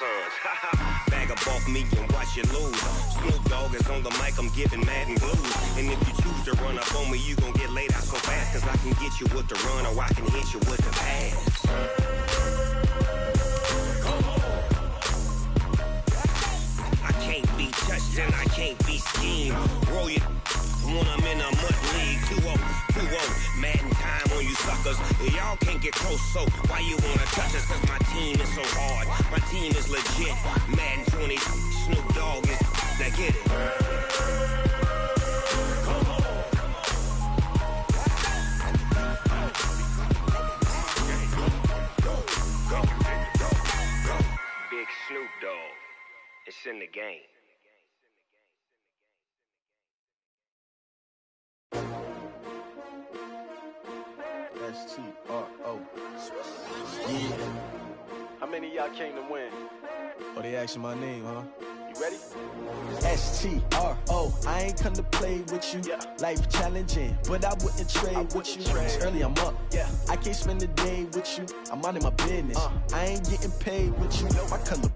cuz. Bag up off me and watch you lose. Snoop Dogg is on the mic, I'm giving Madden blues. And if you choose to run up on me, you gon' get laid out so fast. Cause I can get you with the run or I can hit you with the pass. I can't be touched and I can't be schemed. Roll you when I'm in a mud league. 2-0, 2-0, Madden time on you suckers. Y'all can't get close, so why you wanna touch us? Cause my team is so hard, my team is legit. Madden 20, Snoop Dogg is, now get it. Big Snoop Dogg, it's in the game. S-T-R-O. Yeah. How many of y'all came to win? Oh, they asking my name, huh? You ready? S-T-R-O. I ain't come to play with you. Yeah. Life challenging, but I wouldn't trade with you. It's early, I'm up. Yeah. I can't spend the day with you. I'm minding my business. I ain't getting paid with you. My color.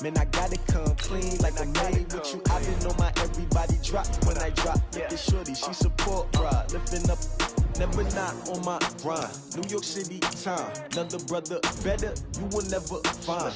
Man, I gotta come clean like I made with you. I been on my everybody drop when I drop. Look at shorty, she support ride. Lifting up, never not on my grind. New York City time, another brother better, you will never find.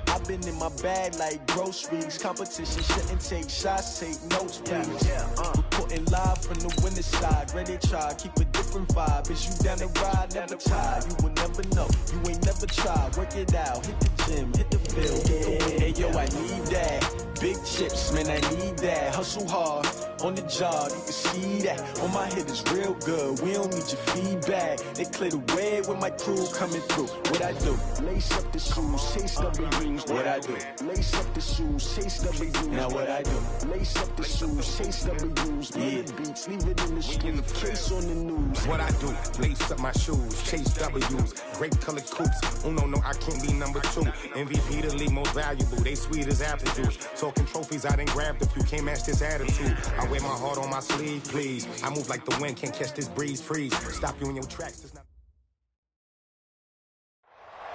I've been in my bag like groceries. Competition shouldn't take shots, take notes, please. Reporting live from the winner's side. Ready to try, keep a different vibe. Is you down the ride, never tired. You will never know, you ain't never tried. Work it out, hit the gym, hit the field. Hey yo, I need that. Big chips, man, I need that. Hustle hard on the job, you can see that. On my head is real good. We don't need your feedback. They clear the way when my crew coming through. What I do? Lace up the shoes, chase W's. What I do? Lace up the shoes, chase W's. Now what I do? Lace up the shoes, chase W's. Yeah, beats, leave it in the street. Case on the news. What I do? Lace up my shoes, chase W's. Great colored coops. Oh no, I can't be number 2. MVP the league most valuable. They sweet as apple juice. Talking trophies, I done grabbed a few. Can't match this attitude. I wear my heart on my sleeve, please. I move like the wind, can't catch this breeze. Freeze. Stop you in your tracks.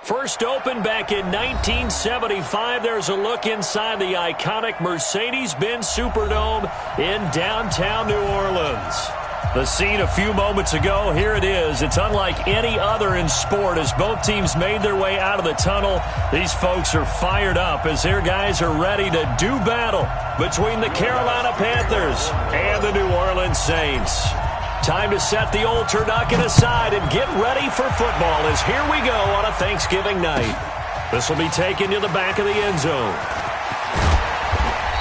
First opened back in 1975. There's a look inside the iconic Mercedes-Benz Superdome in downtown New Orleans. The scene a few moments ago, here it is. It's unlike any other in sport as both teams made their way out of the tunnel. These folks are fired up as their guys are ready to do battle between the Carolina Panthers and the New Orleans Saints. Time to set the old turducken aside and get ready for football as here we go on a Thanksgiving night. This will be taken to the back of the end zone.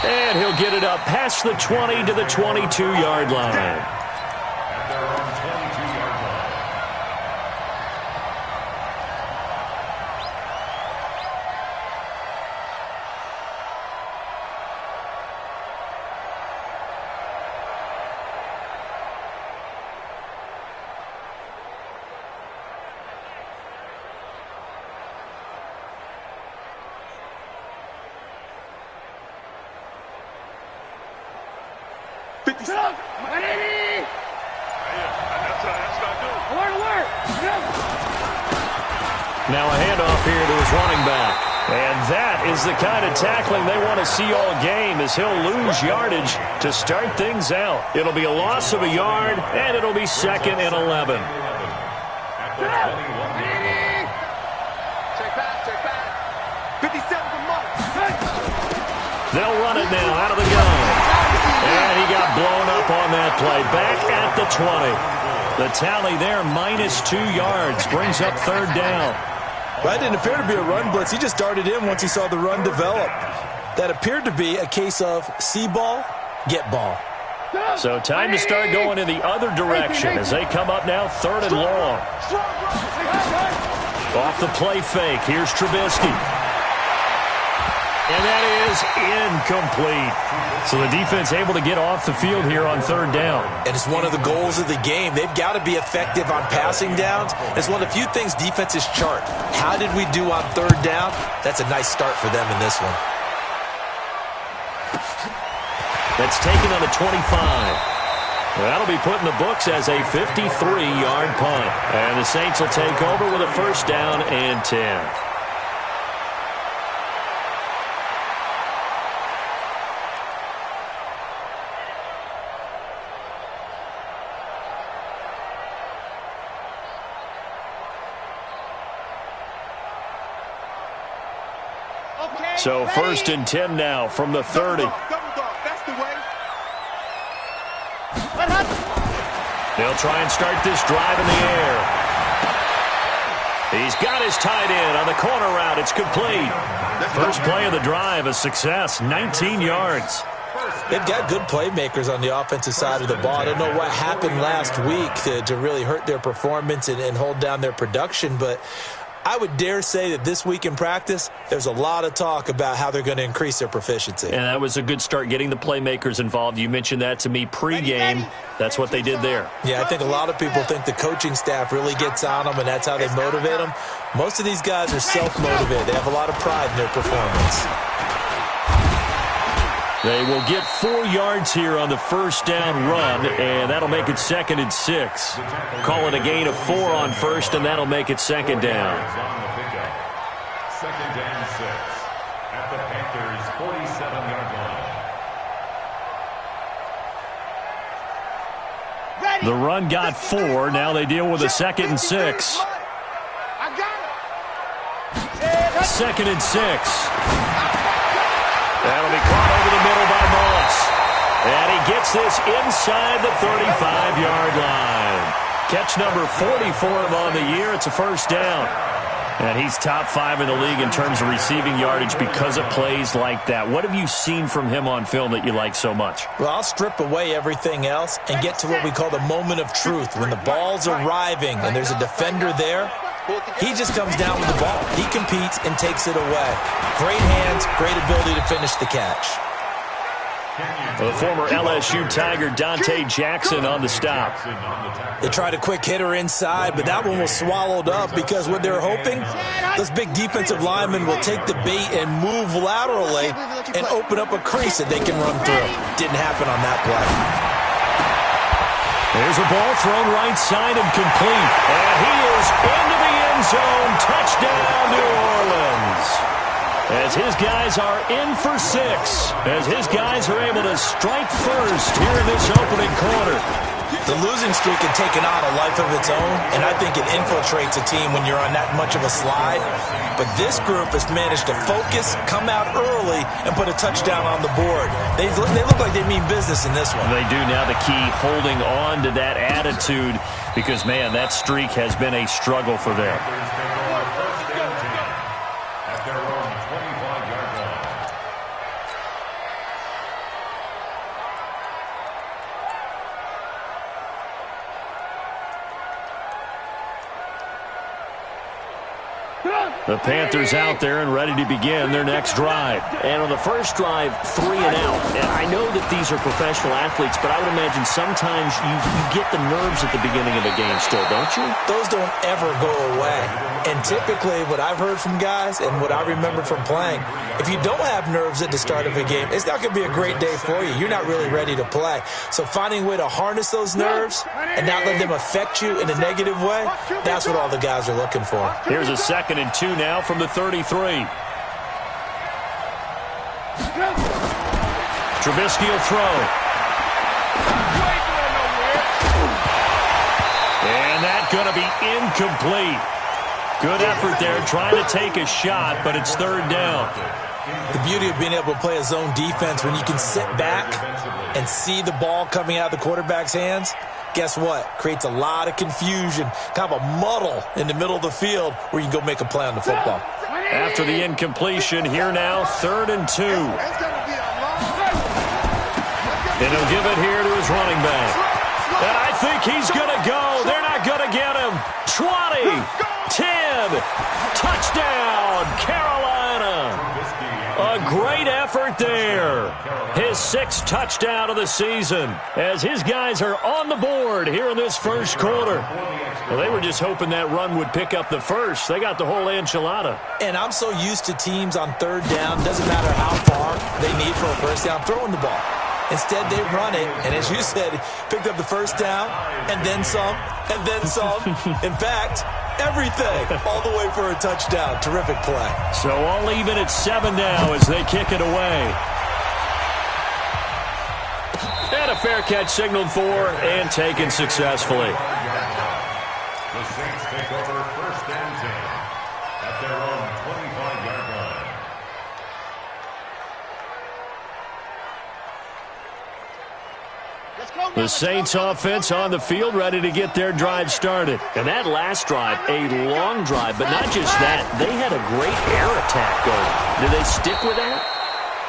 And he'll get it up past the 20 to the 22-yard line. Now a handoff here to his running back. And that is the kind of tackling they want to see all game as he'll lose yardage to start things out. It'll be a loss of a yard, and it'll be 2nd and 11. They'll run it now out of the gun. And he got blown up on that play. Back at the 20. The tally there, -2 yards, brings up 3rd down. Well, that didn't appear to be a run blitz. He just darted in once he saw the run develop. That appeared to be a case of see ball, get ball. So time to start going in the other direction as they come up now 3rd and long. Off the play fake, here's Trubisky. And that is incomplete. So the defense able to get off the field here on 3rd down. And it's one of the goals of the game. They've got to be effective on passing downs. It's one of the few things defenses chart. How did we do on 3rd down? That's a nice start for them in this one. That's taken on the 25. That'll be put in the books as a 53-yard punt. And the Saints will take over with a 1st down and 10. So 1st and 10 now from the 30. That's the way. They'll try and start this drive in the air. He's got his tight end on the corner route. It's complete. First play of the drive, a success, 19 yards. They've got good playmakers on the offensive side of the ball. I don't know what happened last week to really hurt their performance and hold down their production, but I would dare say that this week in practice, there's a lot of talk about how they're going to increase their proficiency. And that was a good start, getting the playmakers involved. You mentioned that to me pregame. That's what they did there. Yeah, I think a lot of people think the coaching staff really gets on them, and that's how they motivate them. Most of these guys are self-motivated. They have a lot of pride in their performance. They will get 4 yards here on the first down run, and that'll make it 2nd and 6. Call it a gain of 4 on first, and that'll make it 2nd down. 2nd and 6 at the Panthers' 47-yard line. The run got 4. Now they deal with a 2nd and 6. 2nd and 6. That'll be caught over the middle by Moss. And he gets this inside the 35-yard line. Catch number 44 on the year. It's a first down. And he's top 5 in the league in terms of receiving yardage because of plays like that. What have you seen from him on film that you like so much? Well, I'll strip away everything else and get to what we call the moment of truth. When the ball's arriving and there's a defender there, he just comes down with the ball. He competes and takes it away. Great hands, great ability to finish the catch. The former LSU Tiger Dante Jackson on the stop. They tried a quick hitter inside, but that one was swallowed up because what they're hoping, those big defensive linemen will take the bait and move laterally and open up a crease that they can run through. Didn't happen on that play. There's a ball thrown right side and complete. And he is into the end zone. Touchdown, New Orleans. As his guys are in for 6. As his guys are able to strike first here in this opening quarter. The losing streak had taken on a life of its own, and I think it infiltrates a team when you're on that much of a slide. But this group has managed to focus, come out early, and put a touchdown on the board. They look like they mean business in this one. They do. Now the key, holding on to that attitude, because, man, that streak has been a struggle for them. At their own 25-yard line. The Panthers out there and ready to begin their next drive. And on the first drive, 3 and out. And I know that these are professional athletes, but I would imagine sometimes you get the nerves at the beginning of a game still, don't you? Those don't ever go away. And typically what I've heard from guys and what I remember from playing, if you don't have nerves at the start of a game, it's not going to be a great day for you. You're not really ready to play. So finding a way to harness those nerves and not let them affect you in a negative way, that's what all the guys are looking for. Here's a 2nd and 2 now from the 33. Trubisky will throw. And that's going to be incomplete. Good effort there, trying to take a shot, but it's 3rd down. The beauty of being able to play a zone defense when you can sit back and see the ball coming out of the quarterback's hands, guess what? Creates a lot of confusion, kind of a muddle in the middle of the field where you can go make a play on the football. After the incompletion, here now, 3rd and 2. And he'll give it here to his running back. And I think he's going to go. They're not going to get him. 20, 10, touchdown, Carolina. A great effort there. His 6th touchdown of the season as his guys are on the board here in this first quarter. Well, they were just hoping that run would pick up the first. They got the whole enchilada. And I'm so used to teams on 3rd down, doesn't matter how far they need for a first down, throwing the ball. Instead, they run it, and as you said, picked up the first down, and then some, and then some. In fact, everything, all the way for a touchdown. Terrific play. So all even at 7 now as they kick it away. And a fair catch signaled for and taken successfully. The Saints take over 1st and 10 at their own 25-yard line. The Saints offense on the field, ready to get their drive started. And that last drive, a long drive, but not just that. They had a great air attack going. Do they stick with that?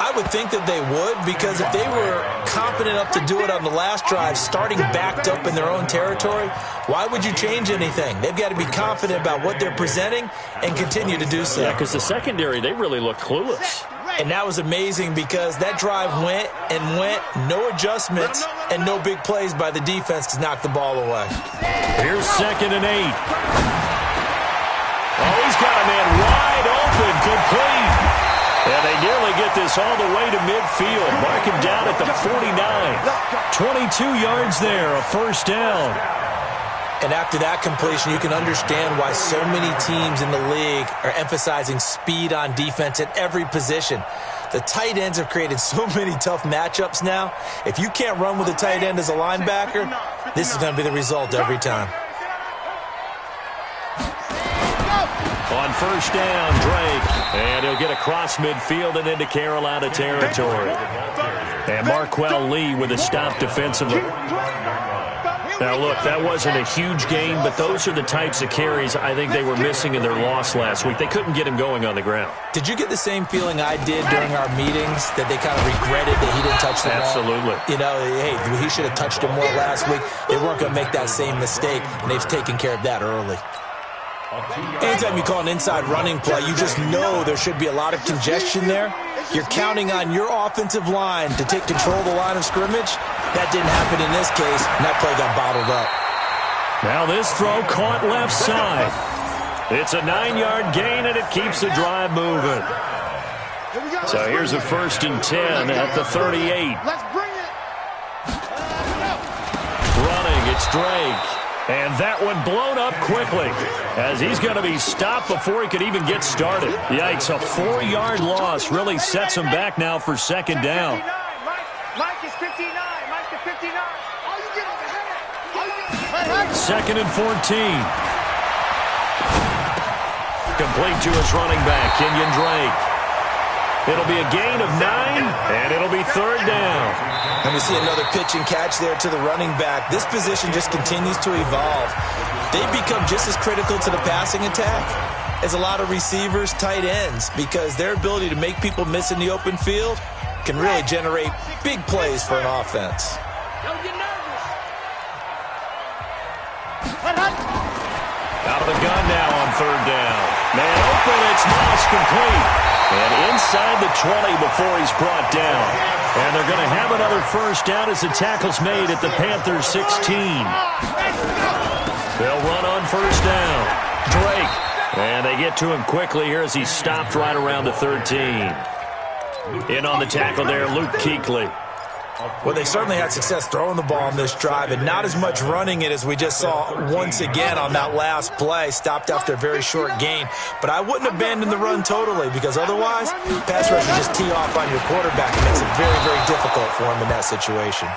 I would think that they would, because if they were confident enough to do it on the last drive, starting backed up in their own territory, why would you change anything? They've got to be confident about what they're presenting and continue to do so. Yeah, because the secondary, they really looked clueless. And that was amazing because that drive went and went, no adjustments, and no big plays by the defense to knock the ball away. Here's 2nd and 8. Oh, he's got a man wide open, complete. And they nearly get this all the way to midfield. Mark him down at the 49. 22 yards there, a first down. And after that completion, you can understand why so many teams in the league are emphasizing speed on defense at every position. The tight ends have created so many tough matchups now. If you can't run with a tight end as a linebacker, this is going to be the result every time. On first down, Drake. And he'll get across midfield and into Carolina territory. And Marquell Lee with a stop defensively. Now, look, that wasn't a huge gain, but those are the types of carries I think they were missing in their loss last week. They couldn't get him going on the ground. Did you get the same feeling I did during our meetings, that they kind of regretted that he didn't touch the ball? Absolutely. You know, hey, he should have touched him more last week. They weren't going to make that same mistake, and they've taken care of that early. Anytime you call an inside running play, you just know there should be a lot of congestion there. You're counting on your offensive line to take control of the line of scrimmage. That didn't happen in this case, and that play got bottled up. Now this throw caught left side. It's a 9-yard gain, and it keeps the drive moving. So here's a 1st and 10 at the 38. Running, it's Drake. And that one blown up quickly as he's going to be stopped before he could even get started. Yikes, a 4-yard loss really sets him back now for 2nd down. Mike is 59. Mike is 59. 2nd and 14. Complete to his running back, Kenyon Drake. It'll be a gain of 9, and it'll be 3rd down. And we see another pitch and catch there to the running back. This position just continues to evolve. They become just as critical to the passing attack as a lot of receivers, tight ends, because their ability to make people miss in the open field can really generate big plays for an offense. Out of the gun now on 3rd down. Man open, it's Moss, complete. And inside the 20 before he's brought down. And they're going to have another first down as the tackle's made at the Panthers 16. They'll run on first down. Drake. And they get to him quickly here as he's stopped right around the 13. In on the tackle there, Luke Kuechly. Well, they certainly had success throwing the ball on this drive and not as much running it as we just saw once again on that last play. Stopped after a very short gain. But I wouldn't abandon the run totally, because otherwise, pass rush will just tee off on your quarterback and makes it very, very difficult for him in that situation.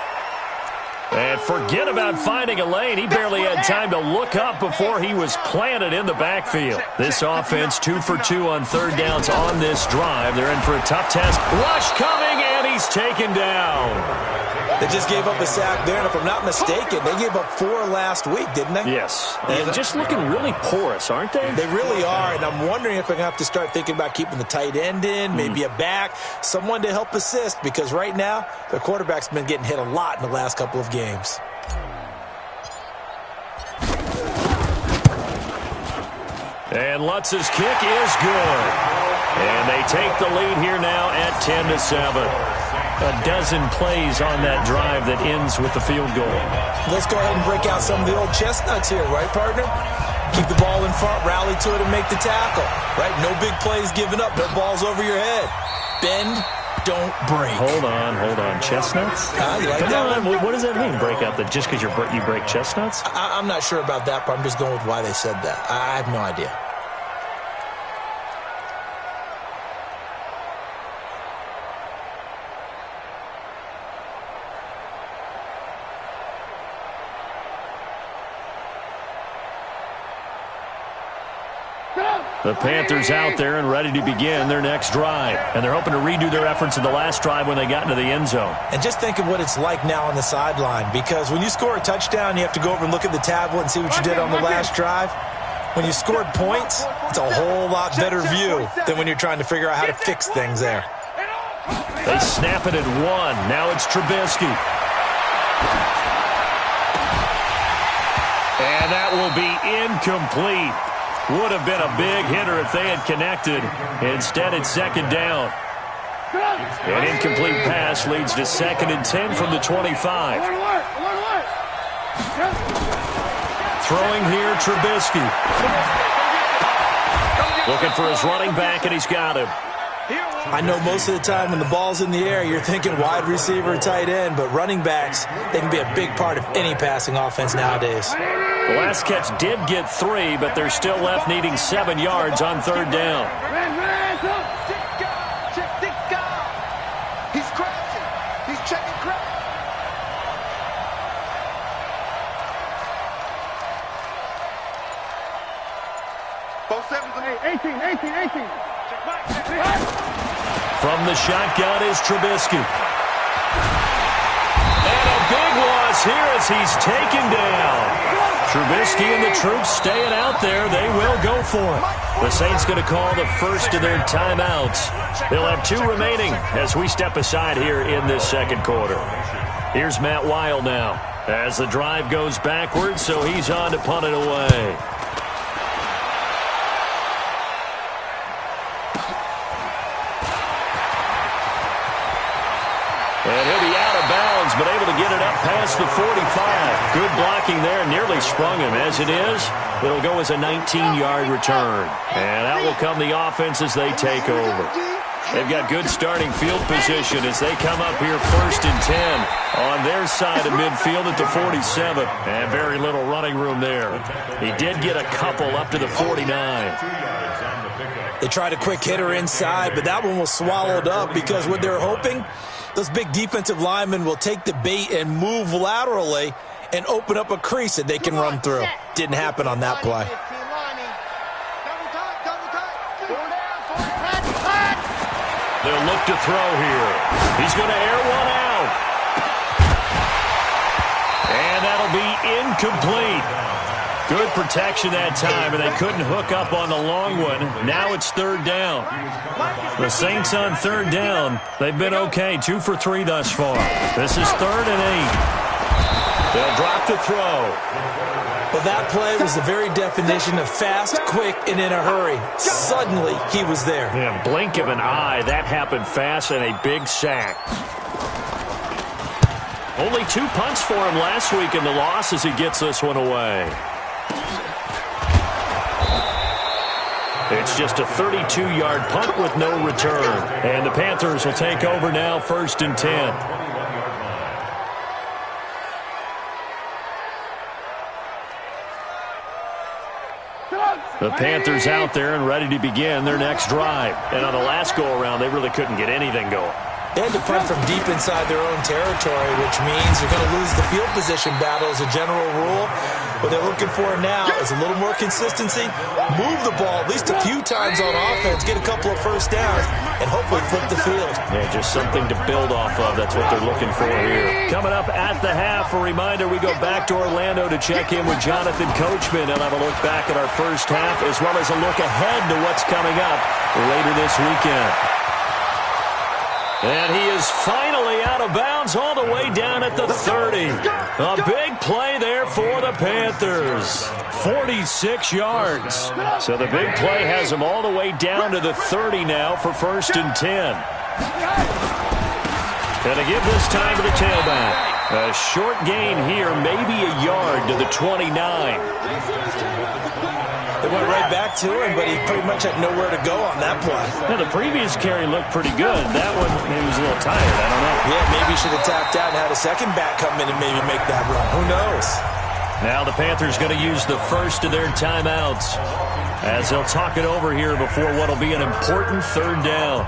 And forget about finding a lane. He barely had time to look up before he was planted in the backfield. This offense 2 for 2 on 3rd downs on this drive. They're in for a tough test. Rush coming, and he's taken down. They just gave up a sack there, and if I'm not mistaken, they gave up 4 last week, didn't they? Yes. And just looking really porous, aren't they? They really are, and I'm wondering if they're going to have to start thinking about keeping the tight end in, maybe a back, someone to help assist, because right now, their quarterback's been getting hit a lot in the last couple of games. And Lutz's kick is good. And they take the lead here now at 10-7. A dozen plays on that drive that ends with the field goal. Let's go ahead and break out some of the old chestnuts here, right, partner? Keep the ball in front, rally to it, and make the tackle, right? No big plays given up, no balls over your head. Bend, don't break. Hold on. Chestnuts? You like Come that on. one? What does that mean, break out? That just because you break chestnuts? I'm not sure about that, but I'm just going with why they said that. I have no idea. The Panthers out there and ready to begin their next drive. And they're hoping to redo their efforts in the last drive when they got into the end zone. And just think of what it's like now on the sideline, because when you score a touchdown, you have to go over and look at the tablet and see what you did on the last drive. When you scored points, it's a whole lot better view than when you're trying to figure out how to fix things there. They snap it at 1. Now it's Trubisky. And that will be incomplete. Would have been a big hitter if they had connected. Instead, it's second down. An incomplete pass leads to 2nd and 10 from the 25. Throwing here, Trubisky. Looking for his running back, and he's got him. I know most of the time when the ball's in the air, you're thinking wide receiver, tight end, but running backs, they can be a big part of any passing offense nowadays. The last catch did get 3, but they're still left needing 7 yards on 3rd down. He's crouching. He's checking crouch. Both 7s, 18. From the shotgun is Trubisky. And a big loss here as he's taken down. Trubisky and the troops staying out there. They will go for it. The Saints going to call the first of their timeouts. They'll have 2 remaining as we step aside here in this second quarter. Here's Matt Weil now as the drive goes backwards, so he's on to punt it away. And he'll be out of bounds, but able to get it up past the 45. Good blocking there, nearly sprung him. As it is, it'll go as a 19-yard return. And out will come the offense as they take over. They've got good starting field position as they come up here 1st and 10 on their side of midfield at the 47. And very little running room there. He did get a couple up to the 49. They tried a quick hitter inside, but that one was swallowed up because what they're hoping, those big defensive linemen will take the bait and move laterally and open up a crease that they can run through. Didn't happen on that play. They'll look to throw here. He's going to air one out. And that'll be incomplete. Good protection that time, and they couldn't hook up on the long one. Now it's 3rd down. The Saints on 3rd down. They've been okay, 2 for 3 thus far. This is 3rd and 8. They'll drop the throw. Well, that play was the very definition of fast, quick, and in a hurry. Suddenly, he was there. Yeah, blink of an eye. That happened fast and a big sack. Only 2 punts for him last week in the loss as he gets this one away. It's just a 32-yard punt with no return. And the Panthers will take over now 1st and 10. The Panthers out there and ready to begin their next drive. And on the last go-around, they really couldn't get anything going. They had to punt from deep inside their own territory, which means you're going to lose the field position battle as a general rule. What they're looking for now is a little more consistency, move the ball at least a few times on offense, get a couple of first downs, and hopefully flip the field. Yeah, just something to build off of. That's what they're looking for here. Coming up at the half, a reminder, we go back to Orlando to check in with Jonathan Coachman and have a look back at our first half as well as a look ahead to what's coming up later this weekend. And he is finally out of bounds all the way down at the 30. A big play there for the Panthers. 46 yards. So the big play has him all the way down to the 30 now for 1st and 10. And to give this time to the tailback. A short gain here, maybe a yard to the 29. They went right back to him, but he pretty much had nowhere to go on that play. Now, the previous carry looked pretty good. That one, he was a little tired. I don't know. Yeah, maybe he should have tapped out and had a second back come in and maybe make that run. Who knows? Now the Panthers going to use the first of their timeouts as they'll talk it over here before what will be an important 3rd down.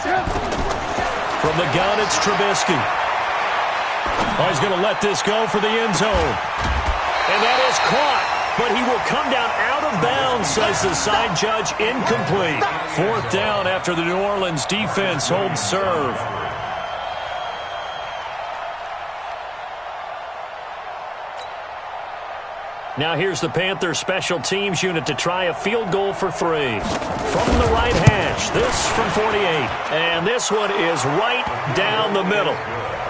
From the gun, it's Trubisky. Oh, he's going to let this go for the end zone. And that is caught. But he will come down out of bounds, says the side judge. Incomplete. 4th down after the New Orleans defense holds serve. Now here's the Panthers special teams unit to try a field goal for 3. From the right hash, this from 48. And this one is right down the middle.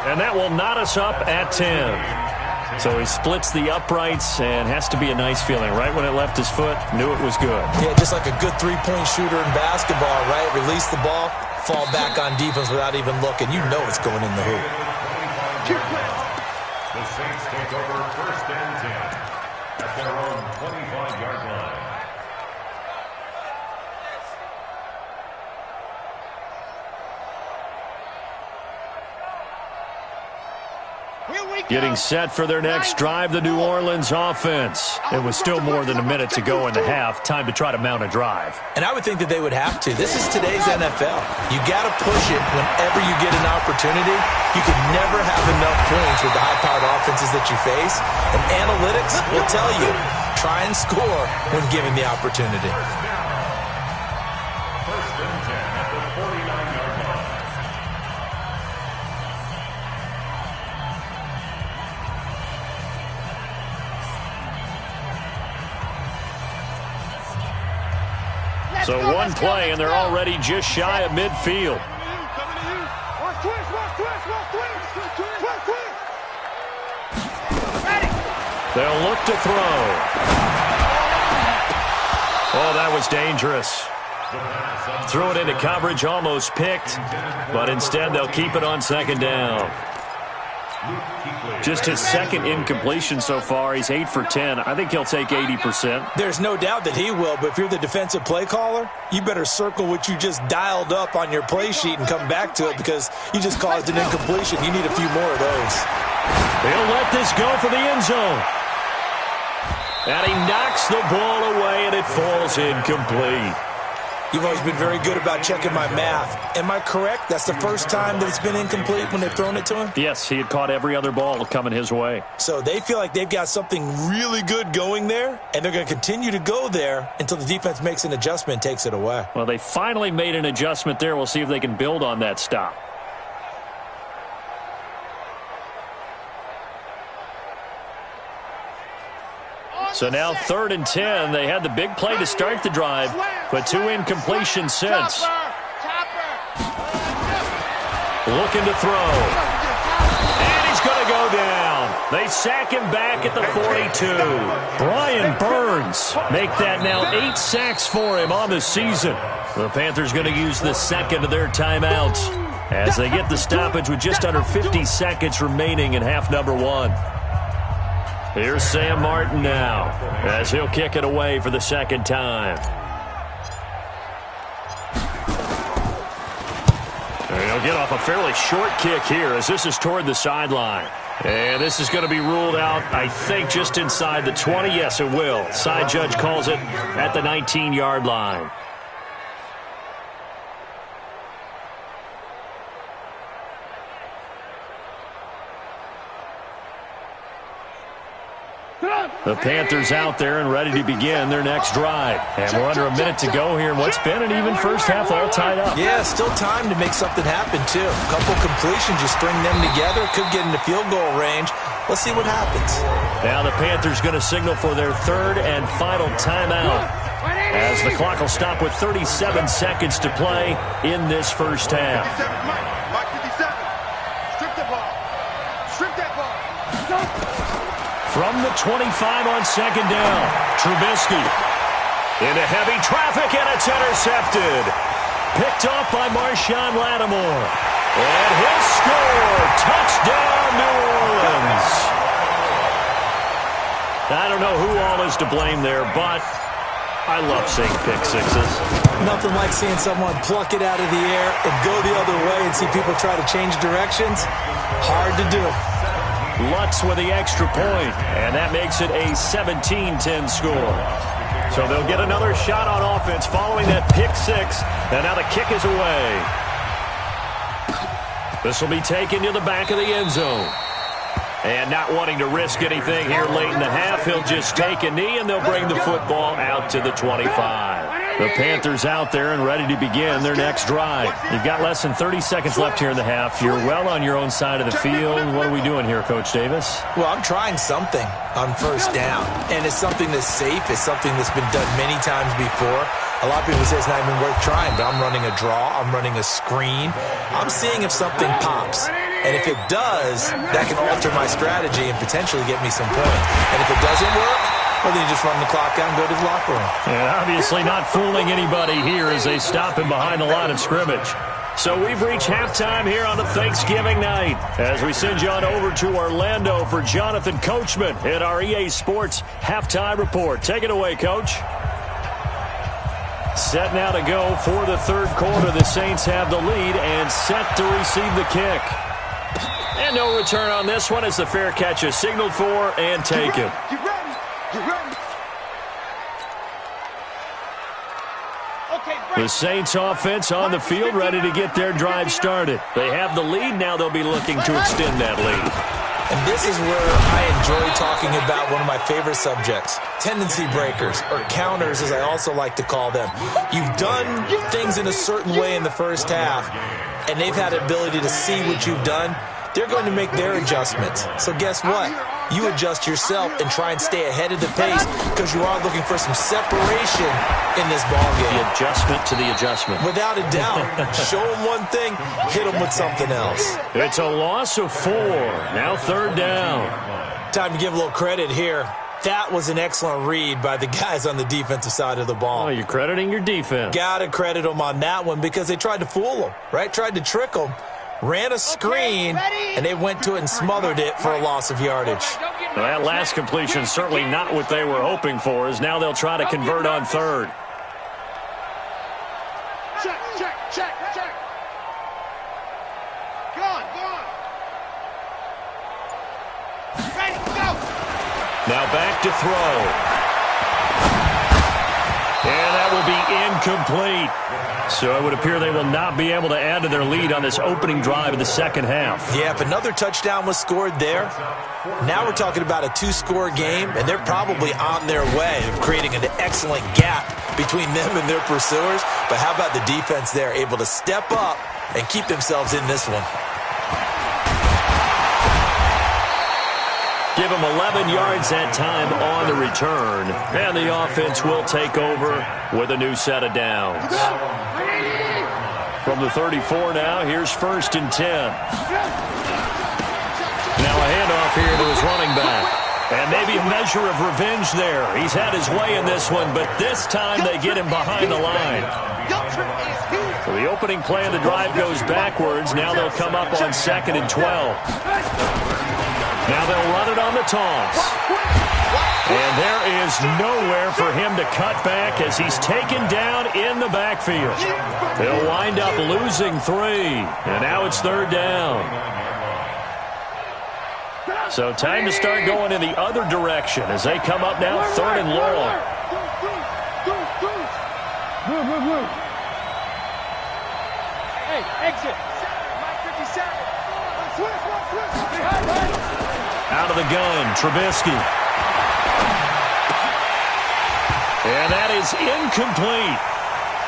And that will knot us up at 10. So he splits the uprights, and has to be a nice feeling. Right when it left his foot, knew it was good. Yeah, just like a good three-point shooter in basketball, right? Release the ball, fall back on defense without even looking. You know it's going in the hoop. The Saints take over 1st and 10 at their own 25-yard line. Getting set for their next drive, the New Orleans offense. It was still more than a minute to go in the half. Time to try to mount a drive. And I would think that they would have to. This is today's NFL. You got to push it whenever you get an opportunity. You can never have enough points with the high-powered offenses that you face. And analytics will tell you, try and score when given the opportunity. 1st and 10 at the 49-yard line. So one play, and they're already just shy of midfield. They'll look to throw. Oh, that was dangerous. Threw it into coverage, almost picked, but instead they'll keep it on 2nd down. Just his 2nd incompletion so far. He's 8 for 10. I think he'll take 80%. There's no doubt that he will, but if you're the defensive play caller, you better circle what you just dialed up on your play sheet and come back to it, because you just caused an incompletion. You need a few more of those. He'll let this go for the end zone. And he knocks the ball away, and it falls incomplete. You've always been very good about checking my math. Am I correct? That's the first time that it's been incomplete when they've thrown it to him? Yes, he had caught every other ball coming his way. So they feel like they've got something really good going there, and they're going to continue to go there until the defense makes an adjustment and takes it away. Well, they finally made an adjustment there. We'll see if they can build on that stop. So now 3rd and 10. They had the big play to start the drive, but 2 incompletions since. Looking to throw. And he's going to go down. They sack him back at the 42. Brian Burns make that now 8 sacks for him on the season. The Panthers going to use the 2nd of their timeouts as they get the stoppage with just under 50 seconds remaining in half number 1. Here's Sam Martin now as he'll kick it away for the 2nd time. And he'll get off a fairly short kick here as this is toward the sideline. And this is going to be ruled out, I think, just inside the 20. Yes, it will. Side judge calls it at the 19-yard line. The Panthers out there and ready to begin their next drive. And we're under a minute to go here in what's been an even first half, all tied up. Yeah, still time to make something happen, too. A couple completions, you string them together, could get into field goal range. Let's see what happens. Now the Panthers going to signal for their 3rd and final timeout, as the clock will stop with 37 seconds to play in this first half. Mike 57. Strip the ball. Strip that ball. From the 25 on 2nd down, Trubisky into heavy traffic, and it's intercepted. Picked off by Marshawn Lattimore. And he'll score. Touchdown, New Orleans. I don't know who all is to blame there, but I love seeing pick sixes. Nothing like seeing someone pluck it out of the air and go the other way and see people try to change directions. Hard to do. Lutz with the extra point, and that makes it a 17-10 score. So they'll get another shot on offense following that pick six, and now the kick is away. This will be taken to the back of the end zone. And not wanting to risk anything here late in the half, he'll just take a knee, and they'll bring the football out to the 25. The Panthers out there and ready to begin their next drive. You've got less than 30 seconds left here in the half. You're well on your own side of the field. What are we doing here, Coach Davis? Well, I'm trying something on first down, and it's something that's safe. It's something that's been done many times before. A lot of people say it's not even worth trying, but I'm running a draw. I'm running a screen. I'm seeing if something pops. And if it does, that can alter my strategy and potentially get me some points. And if it doesn't work, well, then you just run the clock out and go to the locker room. And obviously not fooling anybody here as they stop him behind the line of scrimmage. So we've reached halftime here on a Thanksgiving night as we send you on over to Orlando for Jonathan Coachman at our EA Sports Halftime Report. Take it away, Coach. Set now to go for the third quarter. The Saints have the lead and set to receive the kick. And no return on this one as the fair catch is signaled for and taken. You ready? You ready? Okay, The Saints offense on the field ready to get their drive started. They have the lead. Now they'll be looking to extend that lead. And this is where I enjoy talking about one of my favorite subjects, tendency breakers, or counters as I also like to call them. You've done things in a certain way in the first half, and they've had the ability to see what you've done. They're going to make their adjustments. So guess what? You adjust yourself and try and stay ahead of the pace because you are looking for some separation in this ballgame. The adjustment to the adjustment. Without a doubt. Show them one thing, hit them with something else. It's a loss of 4. Now third down. Time to give a little credit here. That was an excellent read by the guys on the defensive side of the ball. Oh, you're crediting your defense. Got to credit them on that one because they tried to fool them, right? Tried to trick them. Ran a screen, and they went to it and smothered it for a loss of yardage. Well, that last completion certainly not what they were hoping for, as now they'll try to convert on third. Check, check, check, check. Go on, go on. Ready, go. Now back to throw. And that will be incomplete. So it would appear they will not be able to add to their lead on this opening drive of the second half. Yeah, if another touchdown was scored there, now we're talking about a 2-score game, and they're probably on their way of creating an excellent gap between them and their pursuers. But how about the defense there, able to step up and keep themselves in this one? Give them 11 yards that time on the return. And the offense will take over with a new set of downs. From the 34 now, here's 1st and 10. Now a handoff here to his running back. And maybe a measure of revenge there. He's had his way in this one, but this time they get him behind the line. So the opening play of the drive goes backwards. Now they'll come up on 2nd and 12. Now they'll run it on the toss. And there is nowhere for him to cut back as he's taken down in the backfield. They'll wind up losing 3. And now it's third down. So time to start going in the other direction as they come up now 3rd and long. Hey, exit. Mike 57. Out of the gun, Trubisky. And that is incomplete.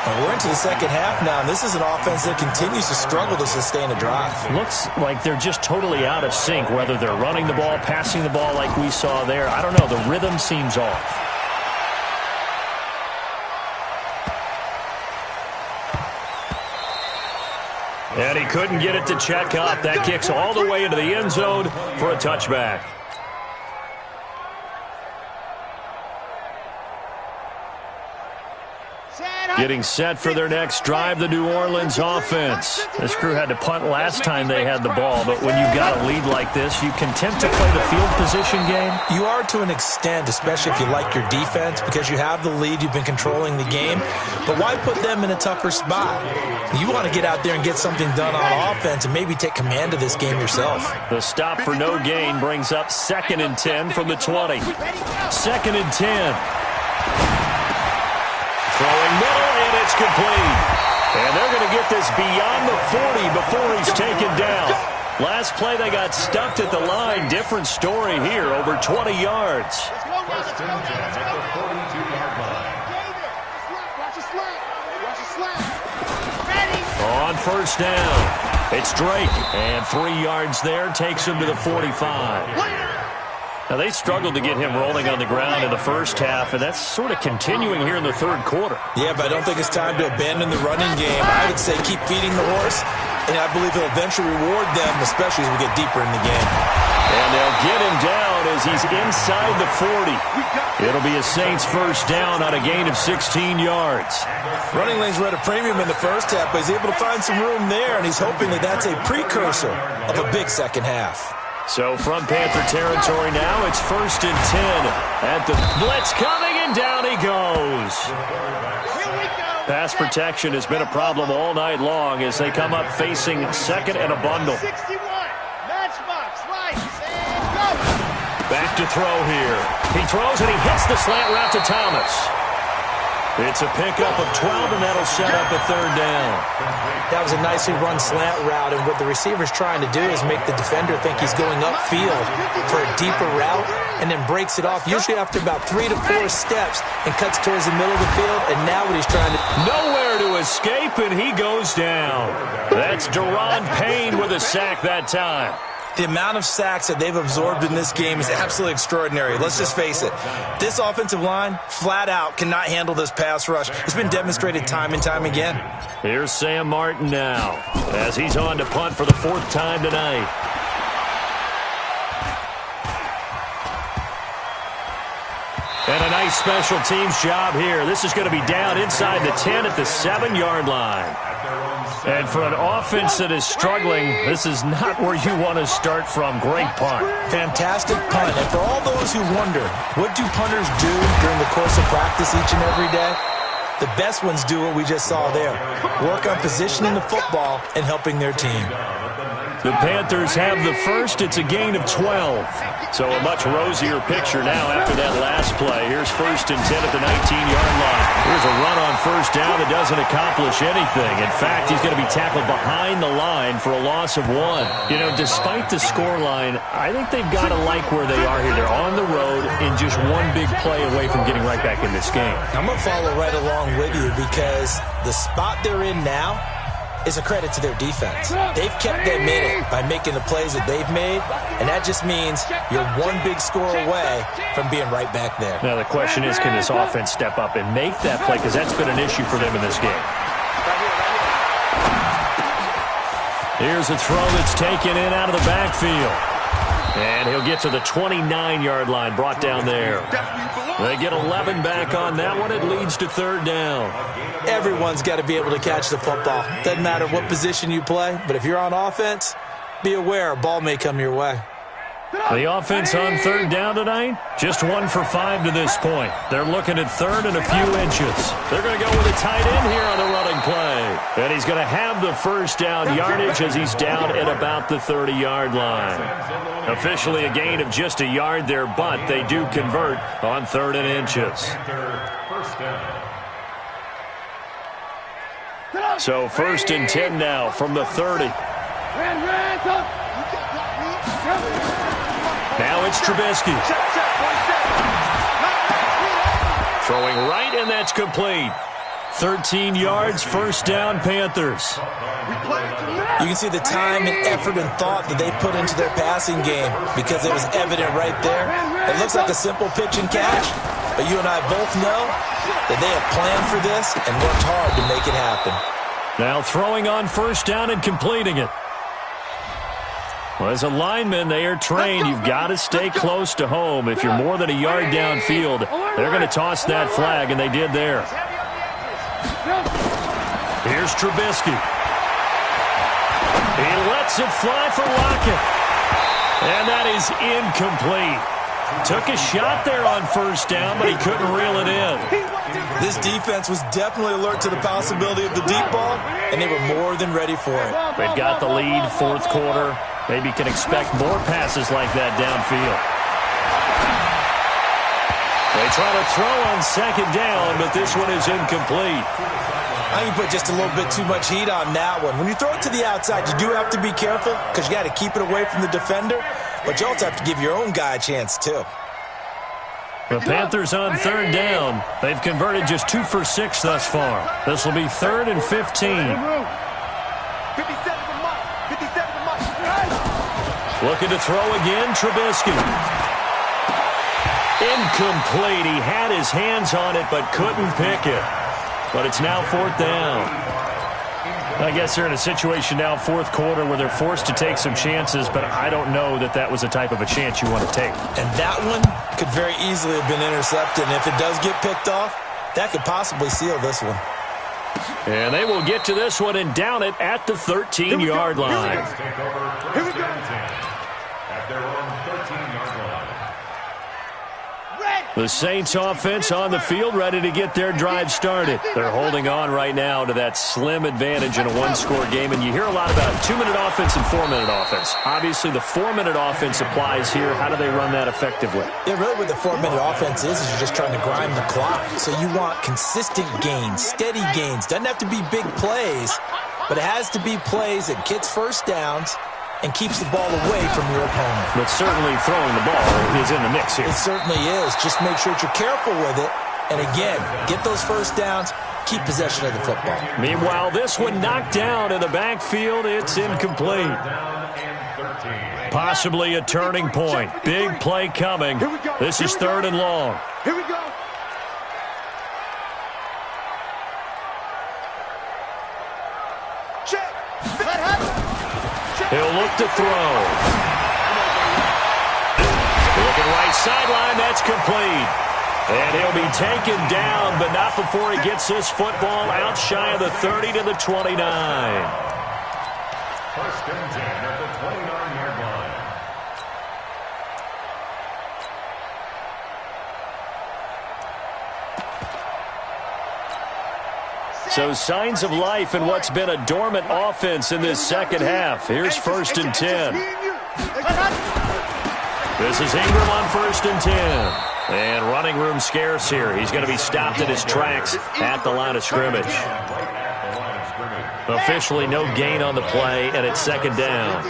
And we're into the second half now, and this is an offense that continues to struggle to sustain a drive. Looks like they're just totally out of sync, whether they're running the ball, passing the ball like we saw there. I don't know. The rhythm seems off. And he couldn't get it to check up. That kicks all the way into the end zone for a touchback. Getting set for their next drive, the New Orleans offense. This crew had to punt last time they had the ball, but when you've got a lead like this, you can tend to play the field position game. You are to an extent, especially if you like your defense, because you have the lead, you've been controlling the game. But why put them in a tougher spot? You want to get out there and get something done on offense and maybe take command of this game yourself. The stop for no gain brings up 2nd and 10 from the 20. 2nd and 10. Throwing middle, and it's complete. And they're going to get this beyond the 40 before he's taken down. Last play, they got stuffed at the line. Different story here, over 20 yards. First and 10 at the 42-yard line. On first down, it's Drake. And 3 yards there takes him to the 45. Now, they struggled to get him rolling on the ground in the first half, and that's sort of continuing here in the third quarter. Yeah, but I don't think it's time to abandon the running game. I would say keep feeding the horse, and I believe he'll eventually reward them, especially as we get deeper in the game. And they'll get him down as he's inside the 40. It'll be a Saints first down on a gain of 16 yards. Running lanes were at a premium in the first half, but he's able to find some room there, and he's hoping that that's a precursor of a big second half. So from Panther territory now, it's first and 10 at the blitz coming, and down he goes. Pass protection has been a problem all night long as they come up facing second and a bundle. 61. Matchbox, right, and go. Back to throw here. He throws and he hits the slant route to Thomas. It's a pickup of 12, and that'll set up a third down. That was a nicely run slant route, and what the receiver's trying to do is make the defender think he's going upfield for a deeper route and then breaks it off, usually after about 3 to 4 steps, and cuts towards the middle of the field, and now what he's trying to... Nowhere to escape, and he goes down. That's Deron Payne with a sack that time. The amount of sacks that they've absorbed in this game is absolutely extraordinary. Let's just face it. This offensive line, flat out, cannot handle this pass rush. It's been demonstrated time and time again. Here's Sam Martin now as he's on to punt for the 4th time tonight. And a nice special teams job here. This is going to be down inside the 10 at the 7-yard line. And for an offense that is struggling, this is not where you want to start from. Great punt. Fantastic punt. And for all those who wonder, what do punters do during the course of practice each and every day? The best ones do what we just saw there. Work on positioning the football and helping their team. The Panthers have the first. It's a gain of 12. So a much rosier picture now after that last play. Here's first and 10 at the 19-yard line. Here's a run on first down that doesn't accomplish anything. In fact, he's going to be tackled behind the line for a loss of 1. You know, despite the scoreline, I think they've got to like where they are here. They're on the road and just one big play away from getting right back in this game. I'm going to follow right along with you because the spot they're in now is a credit to their defense. They've kept them in it by making the plays that they've made, and that just means you're one big score away from being right back there. Now the question is, can this offense step up and make that play? Because that's been an issue for them in this game. Here's a throw that's taken in out of the backfield. And he'll get to the 29-yard line, brought down there. They get 11 back on that one. It leads to third down. Everyone's got to be able to catch the football. Doesn't matter what position you play, but if you're on offense, be aware a ball may come your way. The offense on third down tonight, just 1 for 5 to this point. They're looking at third and a few inches. They're going to go with a tight end here on the running play. And he's going to have the first down yardage as he's down at about the 30-yard line. Officially a gain of just a yard there, but they do convert on third and inches. So first and 10 now from the 30. Now it's Trubisky. Throwing right, and that's complete. 13 yards, first down, Panthers. You can see the time and effort and thought that they put into their passing game because it was evident right there. It looks like a simple pitch and catch, but you and I both know that they have planned for this and worked hard to make it happen. Now throwing on first down and completing it. Well, as a lineman, they are trained. You've got to stay close to home. If you're more than a yard downfield, they're going to toss that flag, and they did there. Here's Trubisky. He lets it fly for Lockett. And that is incomplete. Took a shot there on first down, but he couldn't reel it in. This defense was definitely alert to the possibility of the deep ball, and they were more than ready for it. They've got the lead, fourth quarter. Maybe can expect more passes like that downfield. They try to throw on second down, but this one is incomplete. I think you put just a little bit too much heat on that one. When you throw it to the outside, you do have to be careful because you got to keep it away from the defender, but you also have to give your own guy a chance too. The Panthers on third down. They've converted just 2 for 6 thus far. This will be 3rd and 15. 57 for Mike. 57 for Mike. Looking to throw again, Trubisky. Incomplete. He had his hands on it but couldn't pick it. But it's now 4th down. I guess they're in a situation now, 4th quarter, where they're forced to take some chances, but I don't know that that was the type of a chance you want to take. And that one could very easily have been intercepted, and if it does get picked off, that could possibly seal this one. And they will get to this one and down it at the 13-yard line. Here we go. At their own 13-yard line. The Saints offense on the field, ready to get their drive started. They're holding on right now to that slim advantage in a one-score game, and you hear a lot about 2-minute offense and 4-minute offense. Obviously, the 4-minute offense applies here. How do they run that effectively? Yeah, really what the 4-minute offense is you're just trying to grind the clock. So you want consistent gains, steady gains. Doesn't have to be big plays, but it has to be plays that gets first downs and keeps the ball away from your opponent. But certainly throwing the ball is in the mix here. It certainly is. Just make sure that you're careful with it. And again, get those first downs, keep possession of the football. Meanwhile, this one knocked down in the backfield. It's incomplete. Possibly a turning point. Big play coming. This is 3rd and long. Here we go. Check. He'll look to throw. Looking right sideline, that's complete. And he'll be taken down, but not before he gets this football out shy of the 30 to the 29. 1st and 10 at the 29-yard line. So signs of life in what's been a dormant offense in this second half. Here's 1st and 10. This is Ingram on 1st and 10. And running room scarce here. He's going to be stopped in his tracks at the line of scrimmage. Officially no gain on the play, and it's 2nd down.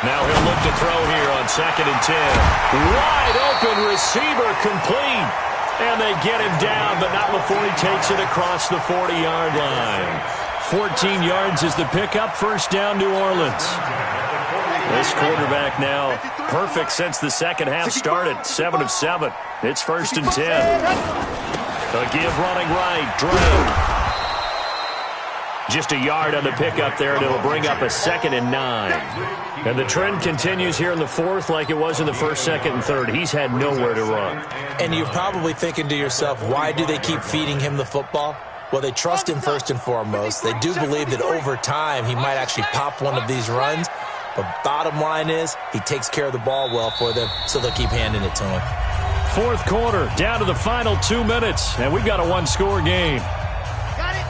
Now he'll look to throw here on 2nd and 10. Wide open receiver complete. And they get him down, but not before he takes it across the 40-yard line. 14 yards is the pickup. 1st down, New Orleans. This quarterback now perfect since the second half started. 7 of 7. It's 1st and 10. A give running right. Drake. Just a yard on the pickup there, and it'll bring up a 2nd and 9. And the trend continues here in the 4th like it was in the 1st, 2nd, and 3rd. He's had nowhere to run. And you're probably thinking to yourself, why do they keep feeding him the football? Well, they trust him first and foremost. They do believe that over time he might actually pop one of these runs. But bottom line is he takes care of the ball well for them, so they'll keep handing it to him. 4th quarter, down to the final 2 minutes, and we've got a one-score game.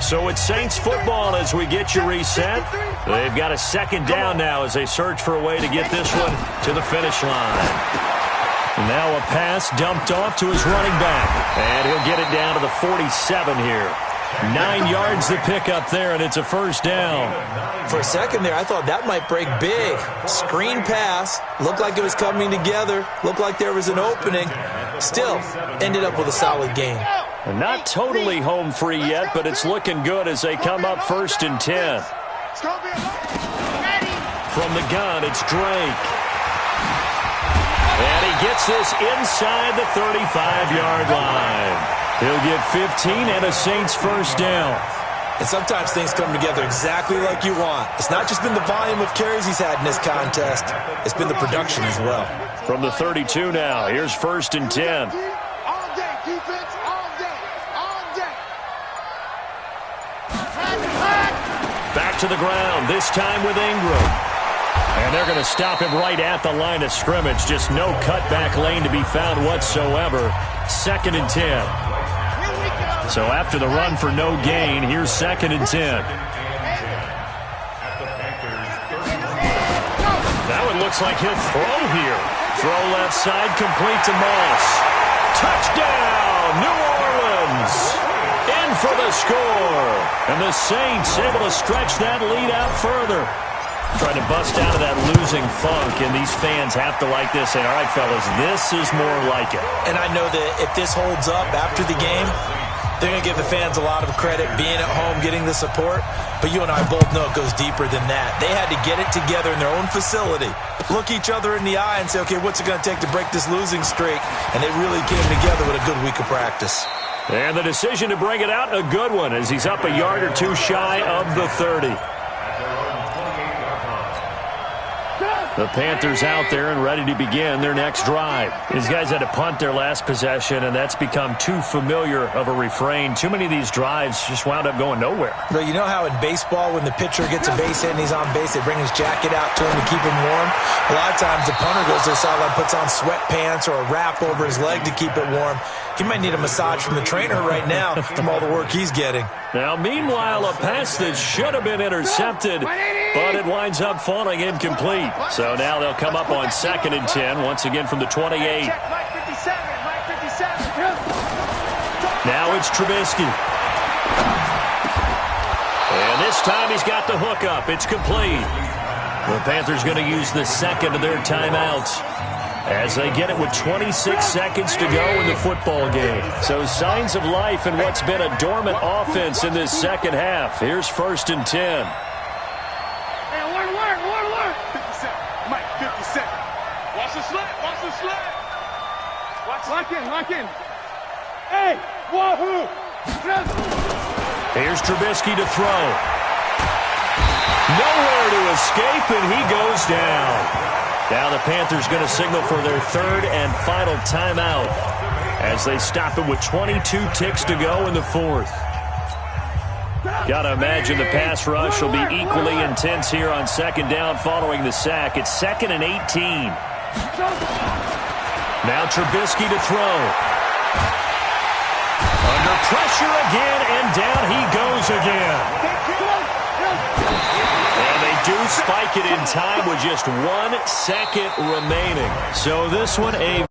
So it's Saints football as we get you reset. They've got a 2nd down now as they search for a way to get this one to the finish line. Now a pass dumped off to his running back, and he'll get it down to the 47 here. 9 yards the pickup there, and it's a 1st down. For a second there, I thought that might break big. Screen pass. Looked like it was coming together. Looked like there was an opening. Still, ended up with a solid gain. And not totally home free yet, but it's looking good as they come up 1st and 10. From the gun, it's Drake. And he gets this inside the 35-yard line. He'll get 15 and a Saints 1st down. And sometimes things come together exactly like you want. It's not just been the volume of carries he's had in this contest. It's been the production as well. From the 32 now, here's 1st and 10. All day, defense, all day, all day. Back to the ground, this time with Ingram. And they're going to him stop him right at the line of scrimmage. Just no cutback lane to be found whatsoever. 2nd and 10. So after the run for no gain, here's 2nd and 10. That one looks like he'll throw here. Throw left side, complete to Moss. Touchdown, New Orleans. In for the score. And the Saints able to stretch that lead out further. Trying to bust out of that losing funk, and these fans have to like this. Saying, all right, fellas, this is more like it. And I know that if this holds up after the game, they're going to give the fans a lot of credit being at home, getting the support. But you and I both know it goes deeper than that. They had to get it together in their own facility, look each other in the eye and say, okay, what's it going to take to break this losing streak? And they really came together with a good week of practice. And the decision to bring it out, a good one, as he's up a yard or two shy of the 30. The Panthers out there and ready to begin their next drive. These guys had to punt their last possession, and that's become too familiar of a refrain. Too many of these drives just wound up going nowhere. But you know how in baseball, when the pitcher gets a base hit and he's on base, they bring his jacket out to him to keep him warm? A lot of times the punter goes to the sideline, puts on sweatpants or a wrap over his leg to keep it warm. He might need a massage from the trainer right now from all the work he's getting. Now, meanwhile, a pass that should have been intercepted, but it winds up falling incomplete. So now they'll come up on 2nd and 10, once again from the 28. Now it's Trubisky. And this time he's got the hook up. It's complete. The Panthers going to use the second of their timeouts as they get it with 26 seconds to go in the football game. So signs of life in what's been a dormant offense in this second half. Here's 1st and 10. Hey, alert. 50 seconds. Mike, 50 seconds. Watch the sled. Lock in. Hey, wahoo. Here's Trubisky to throw. Nowhere to escape, and he goes down. Now the Panthers going to signal for their 3rd and final timeout as they stop it with 22 ticks to go in the 4th. Got to imagine the pass rush will be equally intense here on 2nd down following the sack. It's 2nd and 18. Now Trubisky to throw. Under pressure again, and down he goes again. Do spike it in time with just 1 second remaining. So this one, a